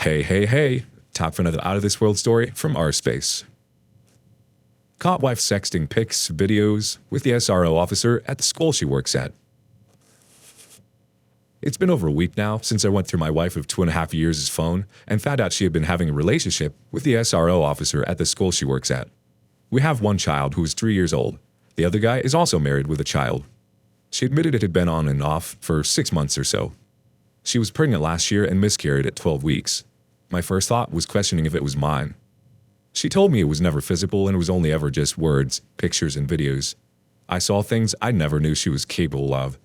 Hey, time for another out of this world story from our space. Caught wife sexting pics, videos with the SRO officer at the school she works at. It's been over a week now since I went through my wife of 2.5 years' phone and found out she had been having a relationship with the SRO officer at the school she works at. We have one child who is 3 years old. The other guy is also married with a child. She admitted it had been on and off for 6 months or so. She was pregnant last year and miscarried at 12 weeks. My first thought was questioning if it was mine. She told me it was never physical and it was only ever just words, pictures, and videos. I saw things I never knew she was capable of.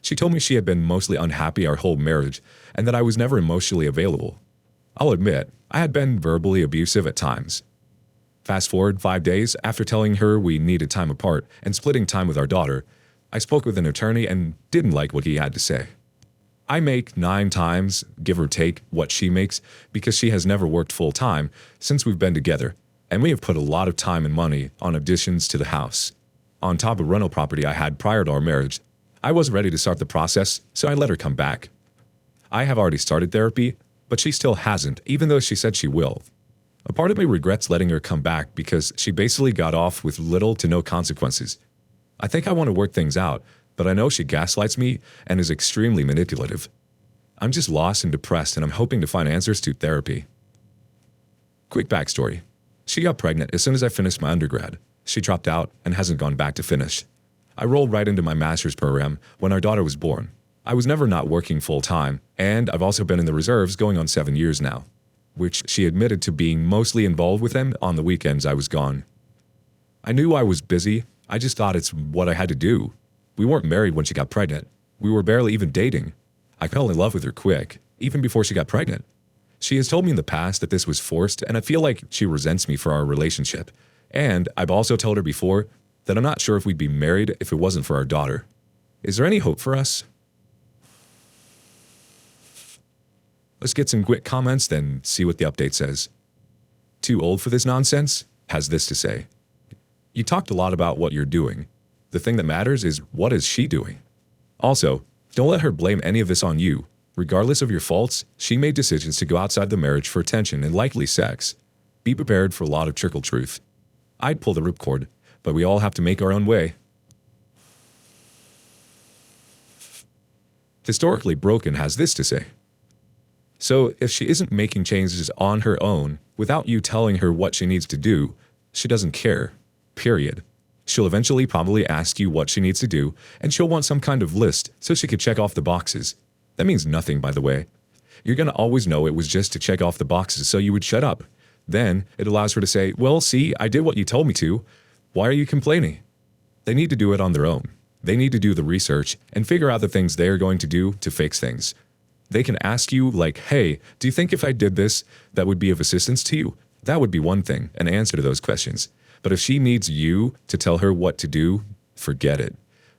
She told me she had been mostly unhappy our whole marriage and that I was never emotionally available. I'll admit, I had been verbally abusive at times. Fast forward 5 days after telling her we needed time apart and splitting time with our daughter, I spoke with an attorney and didn't like what he had to say. I make 9 times, give or take, what she makes because she has never worked full-time since we've been together, and we have put a lot of time and money on additions to the house. On top of rental property I had prior to our marriage, I was ready to start the process, so I let her come back. I have already started therapy, but she still hasn't, even though she said she will. A part of me regrets letting her come back because she basically got off with little to no consequences. I think I want to work things out, but I know she gaslights me and is extremely manipulative. I'm just lost and depressed, and I'm hoping to find answers through therapy. Quick backstory. She got pregnant as soon as I finished my undergrad. She dropped out and hasn't gone back to finish. I rolled right into my master's program when our daughter was born. I was never not working full-time, and I've also been in the reserves going on 7 years now, which she admitted to being mostly involved with them on the weekends I was gone. I knew I was busy. I just thought it's what I had to do. We weren't married when she got pregnant. We were barely even dating. I fell in love with her quick, even before she got pregnant. She has told me in the past that this was forced, and I feel like she resents me for our relationship. And I've also told her before that I'm not sure if we'd be married if it wasn't for our daughter. Is there any hope for us? Let's get some quick comments, then see what the update says. Too old for this nonsense? Has this to say. You talked a lot about what you're doing. The thing that matters is, what is she doing? Also, don't let her blame any of this on you. Regardless of your faults, she made decisions to go outside the marriage for attention and likely sex. Be prepared for a lot of trickle truth. I'd pull the ripcord, but we all have to make our own way. Historically Broken has this to say. So, if she isn't making changes on her own, without you telling her what she needs to do, she doesn't care. Period. She'll eventually probably ask you what she needs to do, and she'll want some kind of list so she could check off the boxes. That means nothing, by the way. You're going to always know it was just to check off the boxes so you would shut up. Then, it allows her to say, well, see, I did what you told me to. Why are you complaining? They need to do it on their own. They need to do the research and figure out the things they are going to do to fix things. They can ask you, like, hey, do you think if I did this, that would be of assistance to you? That would be one thing, an answer to those questions. But if she needs you to tell her what to do, forget it.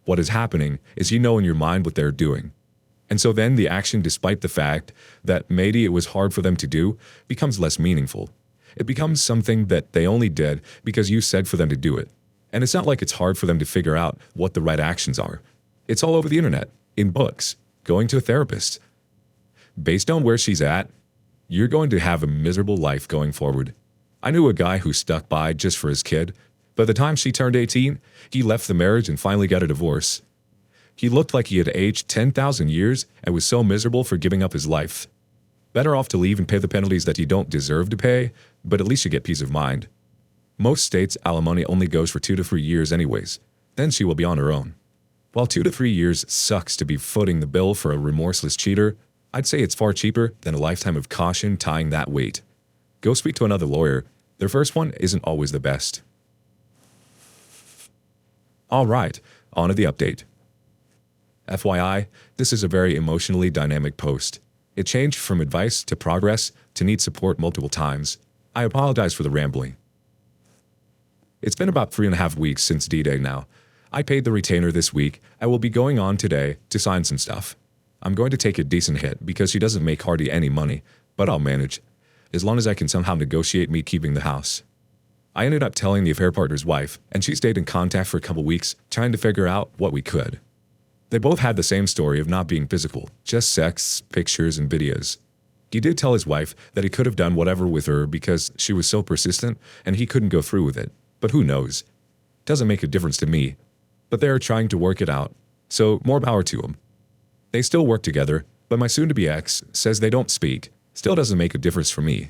What is happening is you know in your mind what they're doing. And so then the action, despite the fact that maybe it was hard for them to do, becomes less meaningful. It becomes something that they only did because you said for them to do it. And it's not like it's hard for them to figure out what the right actions are. It's all over the internet, in books, going to a therapist. Based on where she's at, you're going to have a miserable life going forward. I knew a guy who stuck by just for his kid. By the time she turned 18, he left the marriage and finally got a divorce. He looked like he had aged 10,000 years and was so miserable for giving up his life. Better off to leave and pay the penalties that you don't deserve to pay, but at least you get peace of mind. Most states, alimony only goes for 2 to 3 years anyways. Then she will be on her own. While 2 to 3 years sucks to be footing the bill for a remorseless cheater, I'd say it's far cheaper than a lifetime of caution tying that weight. Go speak to another lawyer. Their first one isn't always the best. All right, on to the update. FYI, this is a very emotionally dynamic post. It changed from advice to progress to need support multiple times. I apologize for the rambling. It's been about 3.5 weeks since D-Day now. I paid the retainer this week. I will be going on today to sign some stuff. I'm going to take a decent hit because she doesn't make hardly any money, but I'll manage. As long as I can somehow negotiate me keeping the house. I ended up telling the affair partner's wife, and she stayed in contact for a couple weeks, trying to figure out what we could. They both had the same story of not being physical, just sex, pictures, and videos. He did tell his wife that he could have done whatever with her because she was so persistent and he couldn't go through with it. But who knows? Doesn't make a difference to me. But they're trying to work it out, so more power to them. They still work together, but my soon-to-be ex says they don't speak. Still doesn't make a difference for me.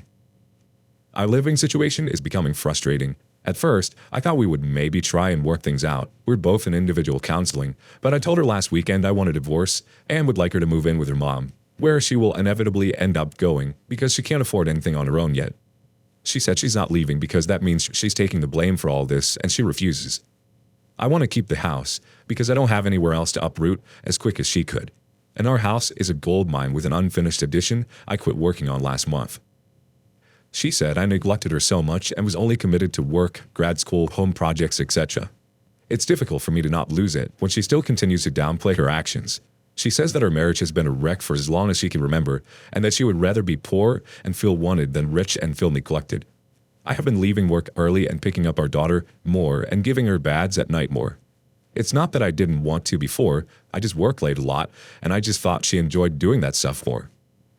Our living situation is becoming frustrating. At first, I thought we would maybe try and work things out. We're both in individual counseling, but I told her last weekend I want a divorce and would like her to move in with her mom, where she will inevitably end up going because she can't afford anything on her own yet. She said she's not leaving because that means she's taking the blame for all this, and she refuses. I want to keep the house because I don't have anywhere else to uproot as quick as she could. And our house is a gold mine with an unfinished addition I quit working on last month. She said I neglected her so much and was only committed to work, grad school, home projects, etc. It's difficult for me to not lose it when she still continues to downplay her actions. She says that her marriage has been a wreck for as long as she can remember and that she would rather be poor and feel wanted than rich and feel neglected. I have been leaving work early and picking up our daughter more and giving her baths at night more. It's not that I didn't want to before, I just work late a lot and I just thought she enjoyed doing that stuff more.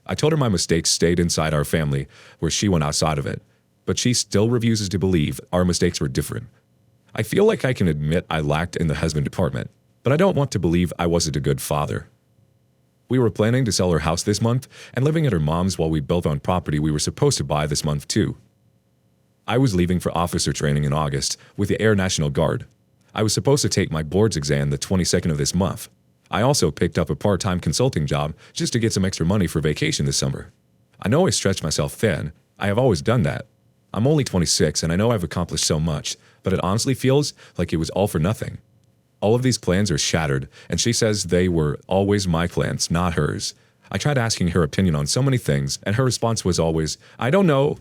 I told her my mistakes stayed inside our family where she went outside of it, but she still refuses to believe our mistakes were different. I feel like I can admit I lacked in the husband department, but I don't want to believe I wasn't a good father. We were planning to sell our house this month and living at her mom's while we built on property we were supposed to buy this month too. I was leaving for officer training in August with the Air National Guard. I was supposed to take my boards exam the 22nd of this month. I also picked up a part-time consulting job just to get some extra money for vacation this summer. I know I stretched myself thin. I have always done that. I'm only 26 and I know I've accomplished so much, but it honestly feels like it was all for nothing. All of these plans are shattered, and she says they were always my plans, not hers. I tried asking her opinion on so many things, and her response was always, I don't know.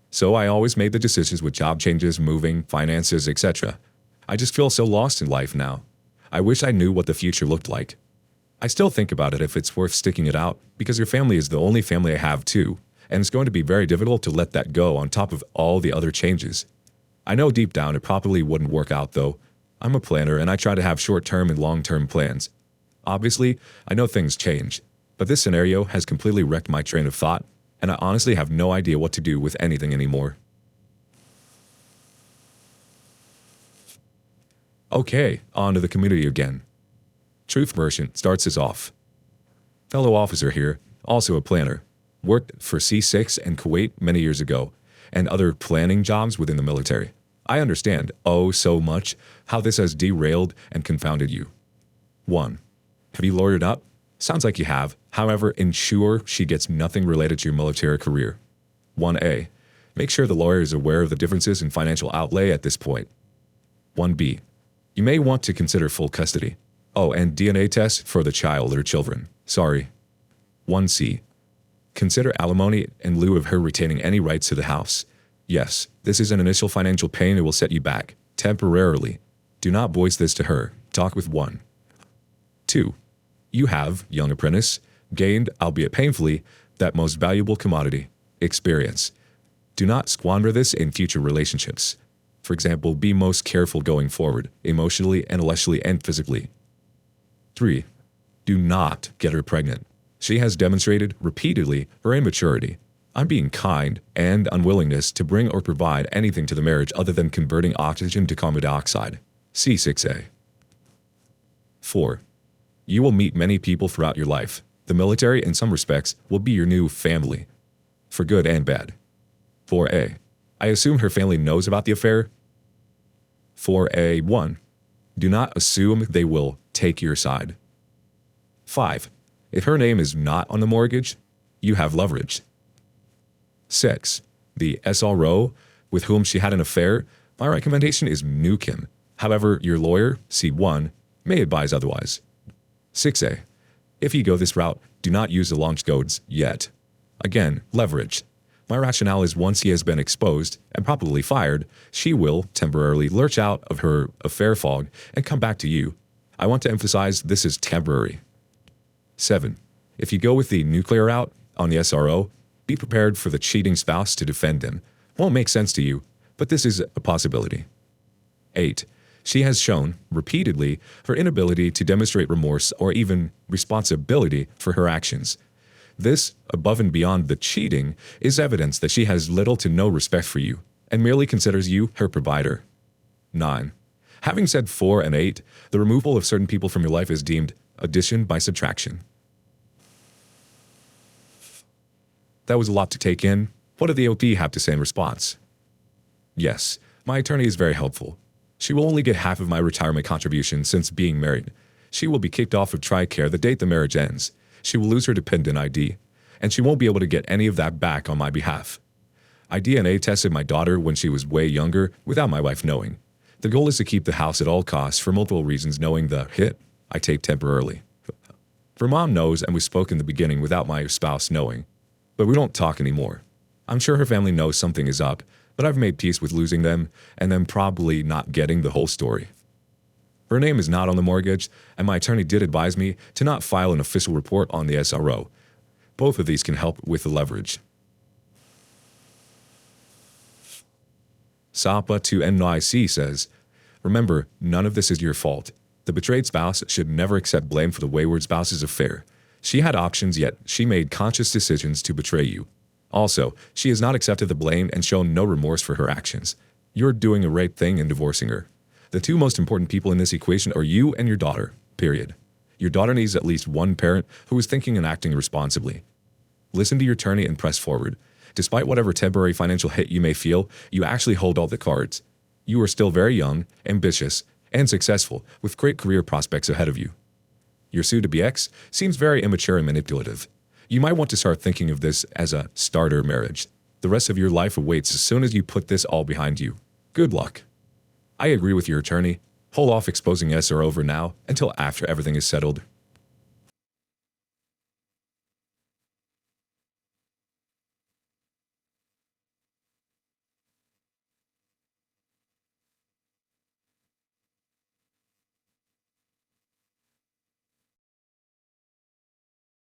So I always made the decisions with job changes, moving, finances, etc. I just feel so lost in life now. I wish I knew what the future looked like. I still think about it if it's worth sticking it out, because your family is the only family I have too, and it's going to be very difficult to let that go on top of all the other changes. I know deep down it probably wouldn't work out though. I'm a planner and I try to have short-term and long-term plans. Obviously, I know things change, but this scenario has completely wrecked my train of thought, and I honestly have no idea what to do with anything anymore. Okay, on to the community again. Truth version starts us off. Fellow officer here, also a planner, worked for C6 and Kuwait many years ago, and other planning jobs within the military. I understand, oh so much, how this has derailed and confounded you. 1. Have you lawyered up? Sounds like you have. However, ensure she gets nothing related to your military career. 1A. Make sure the lawyer is aware of the differences in financial outlay at this point. 1B. You may want to consider full custody. Oh, and DNA test for the child or children. Sorry. 1C. Consider alimony in lieu of her retaining any rights to the house. Yes, this is an initial financial pain it will set you back, temporarily. Do not voice this to her. Talk with 1. 2. You have, young apprentice, gained, albeit painfully, that most valuable commodity, experience. Do not squander this in future relationships. For example, be most careful going forward, emotionally, intellectually, and physically. 3. Do not get her pregnant. She has demonstrated repeatedly her immaturity. I'm being kind and unwillingness to bring or provide anything to the marriage other than converting oxygen to carbon dioxide. C6A. 4. You will meet many people throughout your life. The military, in some respects, will be your new family, for good and bad. 4A. I assume her family knows about the affair. 4A1. Do not assume they will take your side. 5. If her name is not on the mortgage, you have leverage. 6. The SRO, with whom she had an affair, my recommendation is nuke him. However, your lawyer, C1, may advise otherwise. 6A. If you go this route, do not use the launch codes yet. Again, leverage. My rationale is once he has been exposed and probably fired, she will temporarily lurch out of her affair fog and come back to you. I want to emphasize this is temporary. 7. If you go with the nuclear route on the SRO, be prepared for the cheating spouse to defend them. Won't make sense to you, but this is a possibility. 8. She has shown, repeatedly, her inability to demonstrate remorse or even responsibility for her actions. This, above and beyond the cheating, is evidence that she has little to no respect for you and merely considers you her provider. 9. Having said 4 and 8, the removal of certain people from your life is deemed addition by subtraction. That was a lot to take in. What did the OP have to say in response? Yes, my attorney is very helpful. She will only get half of my retirement contribution since being married. She will be kicked off of TRICARE the date the marriage ends. She will lose her dependent ID, and she won't be able to get any of that back on my behalf. I DNA tested my daughter when she was way younger without my wife knowing. The goal is to keep the house at all costs for multiple reasons, knowing the hit I take temporarily. Her mom knows, and we spoke in the beginning without my spouse knowing. But we don't talk anymore. I'm sure her family knows something is up, but I've made peace with losing them and them probably not getting the whole story. Her name is not on the mortgage, and my attorney did advise me to not file an official report on the SRO. Both of these can help with the leverage. SAPA to NYC says, remember, none of this is your fault. The betrayed spouse should never accept blame for the wayward spouse's affair. She had options, yet she made conscious decisions to betray you. Also, she has not accepted the blame and shown no remorse for her actions. You're doing a right thing in divorcing her. The two most important people in this equation are you and your daughter, period. Your daughter needs at least one parent who is thinking and acting responsibly. Listen to your attorney and press forward. Despite whatever temporary financial hit you may feel, you actually hold all the cards. You are still very young, ambitious, and successful, with great career prospects ahead of you. Your soon-to-be ex seems very immature and manipulative. You might want to start thinking of this as a starter marriage. The rest of your life awaits as soon as you put this all behind you. Good luck. I agree with your attorney. Hold off exposing SRO over now until after everything is settled.